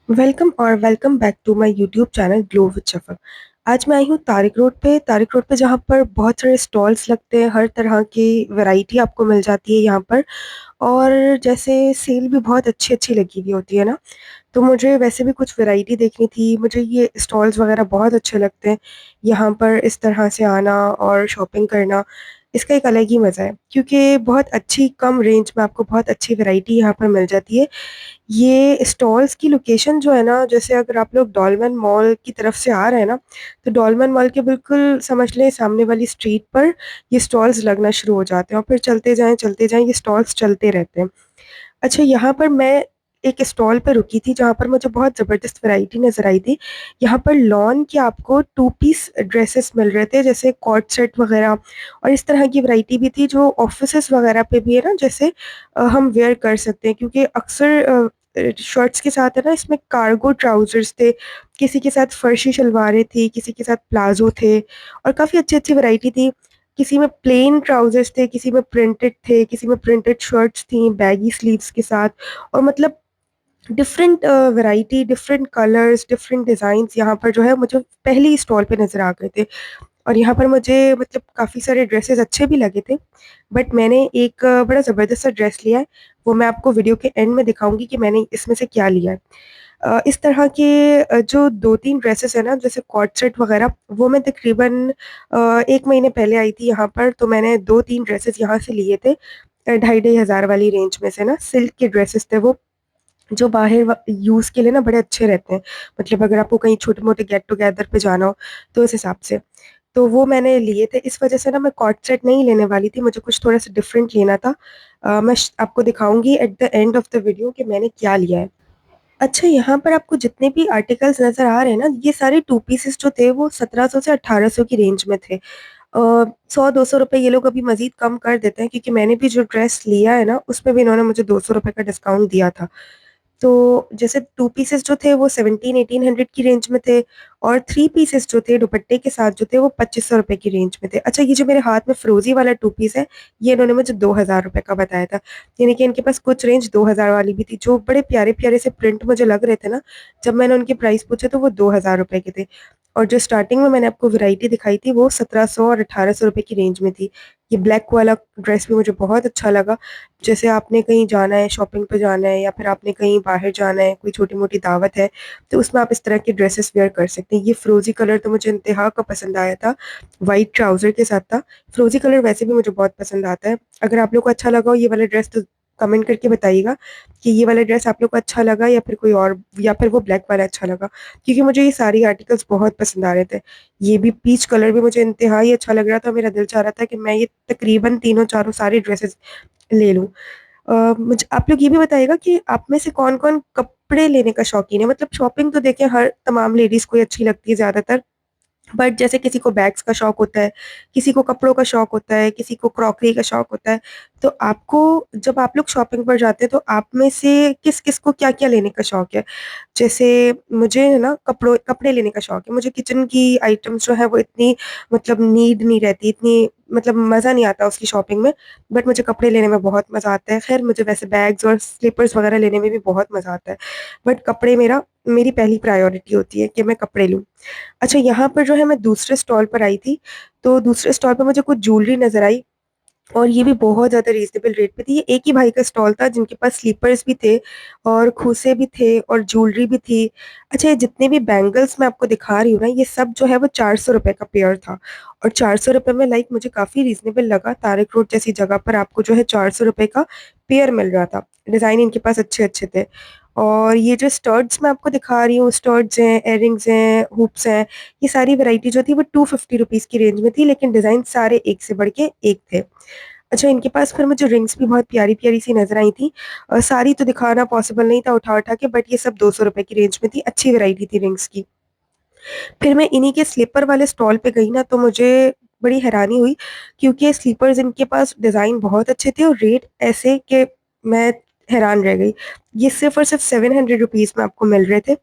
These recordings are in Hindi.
Welcome back to my YouTube channel glow with Shafaq. आज मैं आई हूँ तारिक रोड पे जहाँ पर बहुत सारे स्टॉल्स लगते हैं। हर तरह की वैरायटी आपको मिल जाती है यहाँ पर। और जैसे सेल भी बहुत अच्छी अच्छी लगी हुई होती है ना, तो मुझे वैसे भी कुछ वैरायटी देखनी थी। मुझे ये स्टॉल्स वगैरह बहुत अच्छे लगते हैं। यहाँ पर इस तरह से आना और शॉपिंग करना, इसका एक अलग ही मज़ा है, क्योंकि बहुत अच्छी कम रेंज में आपको बहुत अच्छी वैरायटी यहाँ पर मिल जाती है। ये स्टॉल्स की लोकेशन जो है ना, जैसे अगर आप लोग डॉलमेन मॉल की तरफ से आ रहे हैं ना, तो डॉलमेन मॉल के बिल्कुल समझ लें सामने वाली स्ट्रीट पर ये स्टॉल्स लगना शुरू हो जाते हैं और फिर चलते जाएं ये स्टॉल्स चलते रहते हैं। अच्छा, यहाँ पर मैं एक स्टॉल पे रुकी थी जहाँ पर मुझे बहुत ज़बरदस्त वैरायटी नज़र आई थी। यहाँ पर लॉन के आपको टू पीस ड्रेसेस मिल रहे थे, जैसे कॉर्ड सेट वगैरह, और इस तरह की वैरायटी भी थी जो ऑफिसेस वगैरह पे भी है ना, जैसे हम वेयर कर सकते हैं, क्योंकि अक्सर शर्ट्स के साथ है ना, इसमें कार्गो ट्राउजर्स थे, किसी के साथ फर्शी शलवारें थी, किसी के साथ प्लाजो थे, और काफ़ी अच्छी अच्छी वैरायटी थी। किसी में प्लेन ट्राउजर्स थे, किसी में प्रिंटेड थे, किसी में प्रिंटेड शर्ट्स थी बैगी स्लीव्स के साथ। और मतलब different variety, different colours, different designs यहाँ पर जो है मुझे पहले ही स्टॉल पे नज़र आ गए थे। और यहाँ पर मुझे मतलब काफ़ी सारे ड्रेसेस अच्छे भी लगे थे। बट मैंने एक बड़ा ज़बरदस्त सा ड्रेस लिया है। वो मैं आपको वीडियो के एंड में दिखाऊंगी कि मैंने इसमें से क्या लिया है। इस तरह के जो 2-3 ड्रेसेस हैं ना, जैसे कॉर्ड सेट वगैरह, वो मैं तकरीबन 1 महीने पहले आई थी यहाँ पर, तो मैंने 2-3 ड्रेसेस यहाँ से लिए थे। ढाई ढाई हज़ार वाली रेंज में से ना, सिल्क के ड्रेसेस थे वो, जो बाहर यूज़ के लिए ना बड़े अच्छे रहते हैं। मतलब अगर आपको कहीं छोटे-मोटे गेट टुगेदर पे जाना हो, तो उस हिसाब से। तो वो मैंने लिए थे। इस वजह से ना मैं कॉर्ड सेट नहीं लेने वाली थी, मुझे कुछ थोड़ा-सा डिफरेंट लेना था। मैं आपको दिखाऊँगी at the end of the video कि मैंने क्या लिया है। अच्छा, यहाँ पर आपको जितने भी आर्टिकल्स नज़र आ रहे हैं ना, ये सारे टू पीसेस जो थे वो 1700 से 1800 की रेंज में थे। 100-200 रुपए ये लोग अभी मज़ीद कम कर देते हैं, क्योंकि मैंने भी जो ड्रेस लिया है ना, उसमें भी इन्होंने मुझे 200 रुपए का डिस्काउंट दिया था। तो जैसे 2 पीसेस जो थे वो 1700-1800 की रेंज में थे, और 3 पीसेस जो थे दुपट्टे के साथ जो थे वो 2500 रुपए की रेंज में थे। अच्छा, ये जो मेरे हाथ में फ़िरोज़ी वाला 2 पीस है, ये इन्होंने मुझे 2000 रुपए का बताया था। यानी कि इनके पास कुछ रेंज 2000 वाली भी थी, जो बड़े प्यारे-प्यारे से प्रिंट मुझे लग रहे थे ना, जब मैंने उनके प्राइस पूछे तो वो 2000 रुपए के थे। और जो स्टार्टिंग में मैंने आपको वैरायटी दिखाई थी वो 1700 और 1800 रुपए की रेंज में थी। ये ब्लैक वाला ड्रेस भी मुझे बहुत अच्छा लगा। जैसे आपने कहीं जाना है, शॉपिंग पे जाना है, या फिर आपने कहीं बाहर जाना है, कोई छोटी-मोटी दावत है, तो उसमें आप इस तरह के ड्रेसेस वियर कर सकते हैं। ये फ़िरोज़ी कलर तो मुझे इंतहा का पसंद आया था, व्हाइट ट्राउज़र के साथ था। फ़िरोज़ी कलर वैसे भी मुझे बहुत पसंद आता है। अगर आप लोग को अच्छा लगा हो ये वाला ड्रेस, तो कमेंट करके बताइएगा कि ये वाला ड्रेस आप लोग को अच्छा लगा, या फिर कोई और, या फिर वो ब्लैक वाला अच्छा लगा। क्योंकि मुझे ये सारी आर्टिकल्स बहुत पसंद आ रहे थे। ये भी पीच कलर भी मुझे इंतहाई अच्छा लग रहा था। मेरा दिल चाह रहा था कि मैं ये तकरीबन तीनों चारों सारी ड्रेसेस ले लूँ। मुझे आप लोग ये भी बताइएगा कि आप में से कौन-कौन कपड़े लेने का शौकीन है? मतलब शॉपिंग तो देखिए हर तमाम लेडीज़ को ही अच्छी लगती है ज़्यादातर। बट जैसे किसी को बैग्स का शौक होता है, किसी को कपड़ों का शौक होता है, किसी को क्रॉकरी का शौक होता है। तो आपको, जब आप लोग शॉपिंग पर जाते हैं, तो आप में से किस-किस को क्या-क्या लेने का शौक है? जैसे मुझे है ना कपड़े लेने का शौक है। मुझे किचन की आइटम्स जो है वो इतनी मतलब नीड नहीं रहती, इतनी मतलब मज़ा नहीं आता उसकी शॉपिंग में। बट मुझे कपड़े लेने में बहुत मज़ा आता है। ख़ैर मुझे वैसे बैग्स और स्लीपर्स वग़ैरह लेने में भी बहुत मज़ा आता है। बट कपड़े मेरी पहली प्रायोरिटी होती है कि मैं कपड़े लूँ। अच्छा, यहाँ पर जो है मैं दूसरे स्टॉल पर आई थी, तो दूसरे स्टॉल पे मुझे कुछ ज्वेलरी नज़र आई, और ये भी बहुत ज़्यादा रीज़नेबल रेट पे थी। ये एक ही भाई का स्टॉल था जिनके पास स्लीपर्स भी थे, और खूसे भी थे, और ज्वेलरी भी थी। अच्छा, ये जितने भी बैंगल्स मैं आपको दिखा रही हूँ ना, ये सब जो है वो 400 रुपए का पेयर था, और 400 रुपए में लाइक मुझे काफ़ी रीज़नेबल लगा। तारिक रोड जैसी जगह पर आपको जो है 400 रुपए का पेयर मिल रहा था। डिज़ाइन इनके पास अच्छे-अच्छे थे। और ये जो स्टड्स मैं आपको दिखा रही हूँ, स्टड्स हैं, इयररिंग्स हैं, हुप्स हैं, ये सारी वैरायटी जो थी वो 250 रुपीज़ की रेंज में थी, लेकिन डिज़ाइन सारे एक से बढ़ के एक थे। अच्छा, इनके पास फिर मुझे रिंग्स भी बहुत प्यारी-प्यारी सी नज़र आई थी। सारी तो दिखाना पॉसिबल नहीं था उठा-उठा के, बट ये सब 200 रुपए की रेंज में थी, अच्छी वैरायटी थी रिंग्स की। फिर मैं इन्हीं के स्लीपर वाले स्टॉल पे गई ना, तो मुझे बड़ी हैरानी हुई, क्योंकि स्लीपर्स इनके पास डिज़ाइन बहुत अच्छे थे और रेट ऐसे कि मैं हैरान रह गई। ये सिर्फ़ और सिर्फ़ 700 रुपीज़ में आपको मिल रहे थे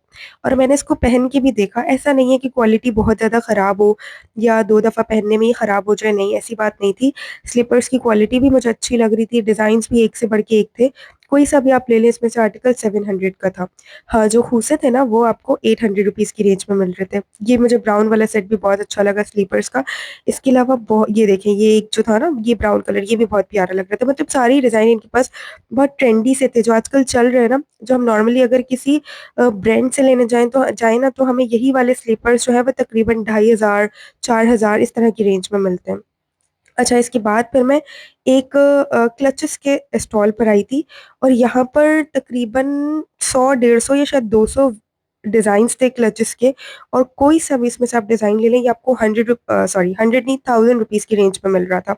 और मैंने इसको पहन के भी देखा। ऐसा नहीं है कि क्वालिटी बहुत ज़्यादा ख़राब हो या 2 दफ़ा पहनने में ही ख़राब हो जाए, नहीं ऐसी बात नहीं थी। स्लीपर्स की क्वालिटी भी मुझे अच्छी लग रही थी, डिज़ाइन्स भी एक से बढ़ के एक थे। कोई सा भी आप ले लें इसमें से आर्टिकल 700 का था। हाँ, जो खूसे थे ना वो आपको 800 रुपीज़ की रेंज में मिल रहे थे। ये मुझे ब्राउन वाला सेट भी बहुत अच्छा लगा स्लीपर्स का। इसके अलावा ये देखें, ये एक जो था ना ये ब्राउन कलर, ये भी बहुत प्यारा लग रहा था। मतलब सारे ही डिज़ाइन इनके पास बहुत ट्रेंडी से थे, जो आजकल चल रहे हैं ना, जो हम नॉर्मली अगर किसी ब्रांड से लेने जाएँ ना तो हमें यही वाले स्लीपर्स जो है वो तकरीबन 2500 4000 इस तरह की रेंज में मिलते हैं। अच्छा, इसके बाद फिर मैं एक क्लचेस के स्टॉल पर आई थी और यहाँ पर तकरीबन 100 150 या शायद 200 डिज़ाइन्स थे क्लचेस के और कोई सा भी इसमें से आप डिज़ाइन ले लें, ये आपको 100 नहीं 1000 रुपीज़ की रेंज में मिल रहा था।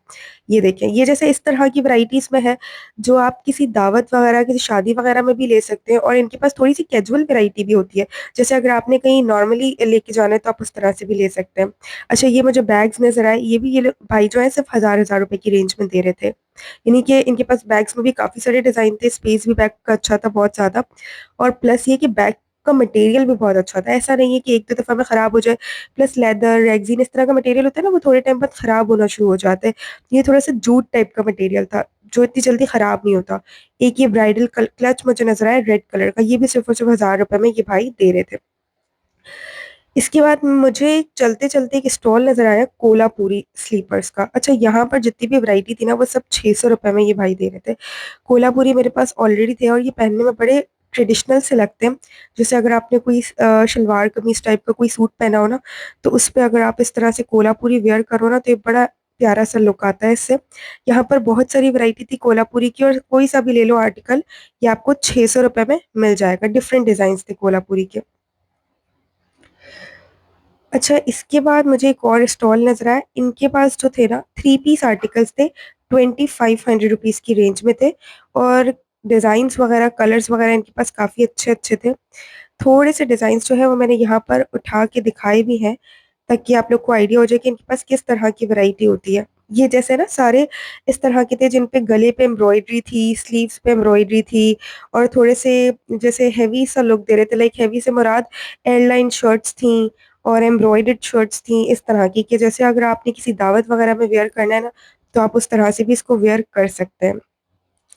ये देखें, ये जैसे इस तरह की वैराइटीज़ में है, जो आप किसी दावत वगैरह, किसी शादी वगैरह में भी ले सकते हैं और इनके पास थोड़ी-सी कैजुअल वैराइटी भी होती है। जैसे अगर आपने कहीं नॉर्मली लेके जाना है तो आप उस तरह से भी ले सकते हैं। अच्छा, ये मुझे बैग्स नज़र आए, ये भी ये लोग भाई जो है सिर्फ़ हज़ार-हज़ार रुपए की रेंज में दे रहे थे। यानी कि इनके पास बैग्स में भी काफ़ी सारे डिज़ाइन थे, स्पेस भी बैग का अच्छा था बहुत ज़्यादा और प्लस ये कि बैग का मटेरियल भी बहुत अच्छा था। ऐसा नहीं है कि 1-2 दफ़ा में ख़राब हो जाए, प्लस लेदर, रेक्सीन इस तरह का मटेरियल होता है ना, वो थोड़े टाइम बाद ख़राब होना शुरू हो जाता है। ये थोड़ा-सा जूट टाइप का मटेरियल था, जो इतनी जल्दी ख़राब नहीं होता। एक ये ब्राइडल क्लच मुझे नज़र आया रेड कलर का, ये भी सिर्फ़ और सिर्फ़ ₹1000 में ये भाई दे रहे थे। इसके बाद मुझे चलते-चलते एक स्टॉल नज़र आया कोल्हापुरी स्लीपर्स का। अच्छा, यहाँ पर जितनी भी वैरायटी थी ना वो सब ₹600 में ये भाई दे रहे थे। कोल्हापुरी मेरे पास ऑलरेडी थे और ये पहनने में बड़े ट्रेडिशनल से लगते हैं। जैसे अगर आपने कोई शलवार कमीज़ टाइप का कोई सूट पहना हो ना, तो उस पे अगर आप इस तरह से कोल्हापुरी वियर करो ना तो एक बड़ा प्यारा-सा लुक आता है इससे। यहाँ पर बहुत सारी वैरायटी थी कोल्हापुरी की और कोई सा भी ले लो आर्टिकल, ये आपको ₹600 में मिल जाएगा। डिफरेंट डिज़ाइन्स थे कोल्हापुरी के। अच्छा, इसके बाद मुझे एक और स्टॉल नज़र आया। इनके पास जो थे ना 3 पीस आर्टिकल्स थे, 2500 रुपीज़ की रेंज में थे और डिज़ाइन्स वगैरह, कलर्स वगैरह इनके पास काफ़ी अच्छे-अच्छे थे। थोड़े से डिज़ाइन्स जो है वो मैंने यहाँ पर उठा के दिखाए भी हैं, ताकि आप लोग को आइडिया हो जाए कि इनके पास किस तरह की वैरायटी होती है। ये जैसे ना सारे इस तरह के थे जिन पे गले पे एम्ब्रॉयडरी थी, स्लीव्स पे एम्ब्रॉयडरी थी और थोड़े से जैसे हेवी सा लुक दे रहे थे, लाइक हेवी से मुराद एयरलाइन शर्ट्स थीं और एम्ब्रॉयडर्ड शर्ट्स थीं इस तरह की, कि जैसे अगर आपने किसी दावत वगैरह में वियर करना है ना, तो आप उस तरह से भी इसको वियर कर सकते हैं।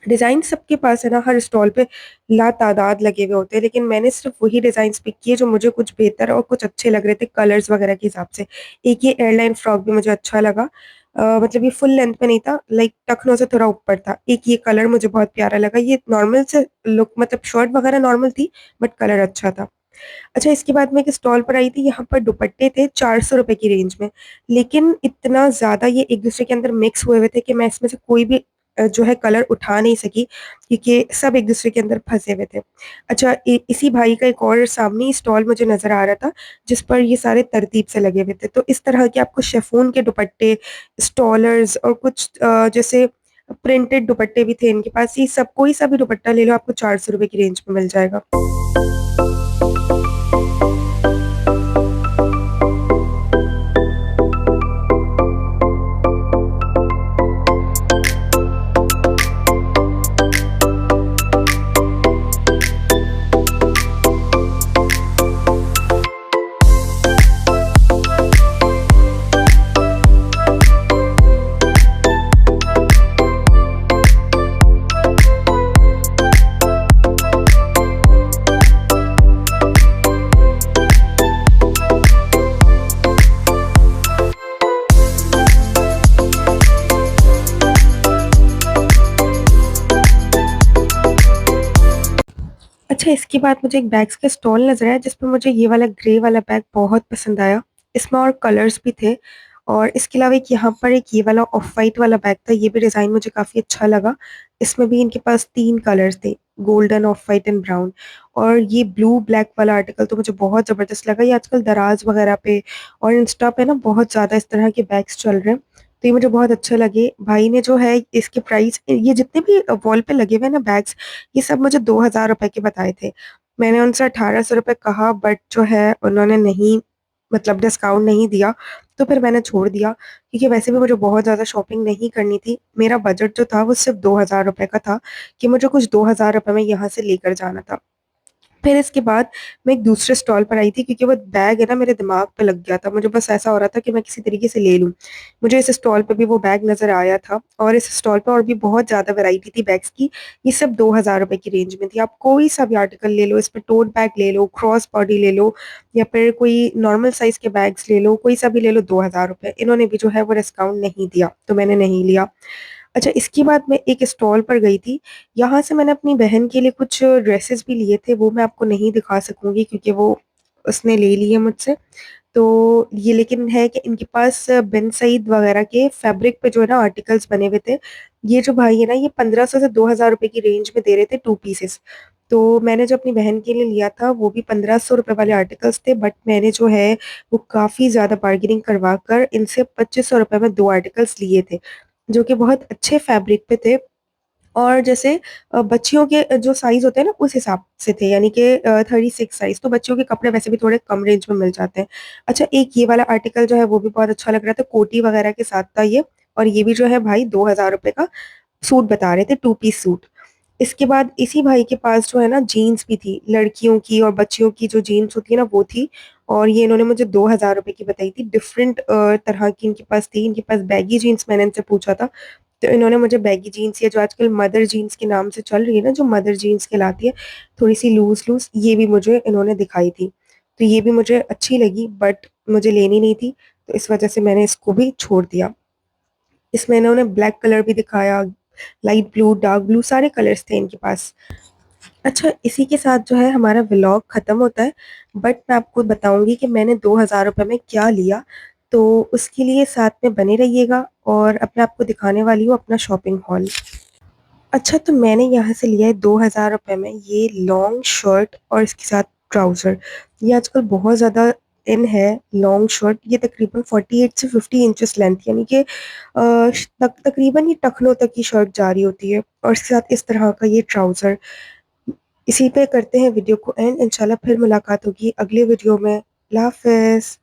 डिज़ाइन सबके पास है ना, हर स्टॉल पे लातादाद लगे हुए होते हैं, लेकिन मैंने सिर्फ़ वही डिज़ाइन्स पिक किए जो मुझे कुछ बेहतर और कुछ अच्छे लग रहे थे कलर्स वगैरह के हिसाब से। एक ये एयरलाइन फ्रॉक भी मुझे अच्छा लगा। मतलब ये फुल लेंथ में नहीं था, लाइक टखनों से थोड़ा ऊपर था। एक ये कलर मुझे बहुत प्यारा लगा, ये नॉर्मल से लुक, मतलब शर्ट वगैरह नॉर्मल थी, बट कलर अच्छा था। अच्छा, इसके बाद मैं एक स्टॉल पर आई थी, यहाँ पर दुपट्टे थे ₹400 की रेंज में, लेकिन इतना ज़्यादा ये एक-दूसरे के अंदर मिक्स हुए हुए थे कि मैं इसमें से कोई भी जो है कलर उठा नहीं सकी, क्योंकि सब एक-दूसरे के अंदर फँसे हुए थे। अच्छा, इसी भाई का एक और सामने ही स्टॉल मुझे नज़र आ रहा था, जिस पर ये सारे तरतीब से लगे हुए थे। तो इस तरह के आपको शिफॉन के दुपट्टे, स्टॉलर्स और कुछ जैसे प्रिंटेड दुपट्टे भी थे इनके पास। ये सब कोई सा भी दुपट्टा ले लो, आपको ₹400 की रेंज में मिल जाएगा। अच्छा, इसके बाद मुझे एक बैग्स का स्टॉल नज़र आया जिसमें मुझे ये वाला ग्रे वाला बैग बहुत पसंद आया। इसमें और कलर्स भी थे और इसके अलावा एक यहाँ पर एक ये वाला ऑफ व्हाइट वाला बैग था, ये भी डिज़ाइन मुझे काफ़ी अच्छा लगा। इसमें भी इनके पास 3 कलर्स थे, golden, of white and brown और ये ब्लू ब्लैक वाला आर्टिकल तो मुझे बहुत ज़बरदस्त लगा। ये आजकल दराज़ वगैरह पे और इंस्टा पे ना बहुत ज़्यादा इस तरह के बैग्स चल रहे हैं, तो ये मुझे बहुत अच्छे लगे। भाई ने जो है इसके प्राइस, ये जितने भी वॉल पे लगे हुए हैं ना बैग्स, ये सब मुझे ₹2000 के बताए थे। मैंने उनसे ₹1800 कहा, बट जो है उन्होंने नहीं, मतलब डिस्काउंट नहीं दिया। तो फिर मैंने छोड़ दिया क्योंकि वैसे भी मुझे बहुत ज़्यादा शॉपिंग नहीं करनी थी। मेरा बजट जो था वो सिर्फ़ ₹2000 का था कि मुझे कुछ ₹2000 में यहाँ से लेकर जाना था। फिर इसके बाद मैं एक दूसरे स्टॉल पर आई थी क्योंकि वो बैग है ना मेरे दिमाग पे लग गया था। मुझे बस ऐसा हो रहा था कि मैं किसी तरीके से ले लूँ। मुझे इस स्टॉल पे भी वो बैग नज़र आया था और इस स्टॉल पे और भी बहुत ज़्यादा वैरायटी थी बैग्स की। ये सब ₹2000 की रेंज में थी। आप कोई सा भी आर्टिकल ले लो, इसमें टोट बैग ले लो, क्रॉस बॉडी ले लो या फिर कोई नॉर्मल साइज़ के बैग्स ले लो, कोई सा भी ले लो ₹2000। इन्होंने भी जो है वो डिस्काउंट नहीं दिया, तो मैंने नहीं लिया। अच्छा, इसके बाद मैं एक स्टॉल पर गई थी। यहाँ से मैंने अपनी बहन के लिए कुछ ड्रेसेस भी लिए थे, वो मैं आपको नहीं दिखा सकूँगी क्योंकि वो उसने ले लिए मुझसे। तो ये लेकिन है कि इनके पास बिन सईद वगैरह के फैब्रिक पे जो है ना आर्टिकल्स बने हुए थे। ये जो भाई है ना ये 1500 से ₹2000 की रेंज में दे रहे थे 2 पीसेस। तो मैंने जो अपनी बहन के लिए लिया था वो भी ₹1500 वाले आर्टिकल्स थे, बट मैंने जो है वो काफ़ी ज़्यादा बार्गेनिंग करवा कर इनसे ₹2500 में 2 आर्टिकल्स लिए थे, जो कि बहुत अच्छे फैब्रिक पे थे। और जैसे बच्चियों के जो साइज़ होते हैं ना उस हिसाब से थे, यानी कि 36 साइज़, तो बच्चियों के कपड़े वैसे भी थोड़े कम रेंज में मिल जाते हैं। अच्छा, एक ये वाला आर्टिकल जो है वो भी बहुत अच्छा लग रहा था, कोटी वगैरह के साथ था ये। और ये भी जो है भाई ₹2000 का सूट बता रहे थे, 2 पीस सूट। इसके बाद इसी भाई के पास जो है ना जीन्स भी थी, लड़कियों की और बच्चियों की जो जीन्स होती है ना वो थी। और ये इन्होंने मुझे ₹2000 की बताई थी। डिफरेंट तरह की इनके पास थी। इनके पास बैगी जीन्स, मैंने इनसे पूछा था, तो इन्होंने मुझे बैगी जीन्स या जो आजकल मदर जीन्स के नाम से चल रही है ना, जो मदर जीन्स कहलाती है, थोड़ी-सी लूज़-लूज़, ये भी मुझे इन्होंने दिखाई थी। तो ये भी मुझे अच्छी लगी, बट मुझे लेनी नहीं थी, तो इस वजह से मैंने इसको भी छोड़ दिया। इसमें इन्होंने ब्लैक कलर भी दिखाया, लाइट ब्लू, डार्क ब्लू, सारे कलर्स थे इनके पास। अच्छा, इसी के साथ जो है हमारा व्लॉग ख़त्म होता है, बट मैं आपको बताऊँगी कि मैंने ₹2000 में क्या लिया, तो उसके लिए साथ में बने रहिएगा और अब मैं आपको दिखाने वाली हूँ अपना शॉपिंग हॉल। अच्छा, तो मैंने यहाँ से लिया है ₹2000 में ये लॉन्ग शर्ट और इसके साथ ट्राउज़र। ये आजकल बहुत ज़्यादा इन है लॉन्ग शर्ट, ये तकरीबन 48 से 50 इंचेस लेंथ, यानी कि तकरीबन ये टखनों तक की शर्ट जा रही होती है और इसके साथ इस तरह का ये ट्राउज़र। इसी पे करते हैं वीडियो को एंड। इंशाल्लाह फिर मुलाकात होगी अगले वीडियो में। अल्लाह हाफ़िज़।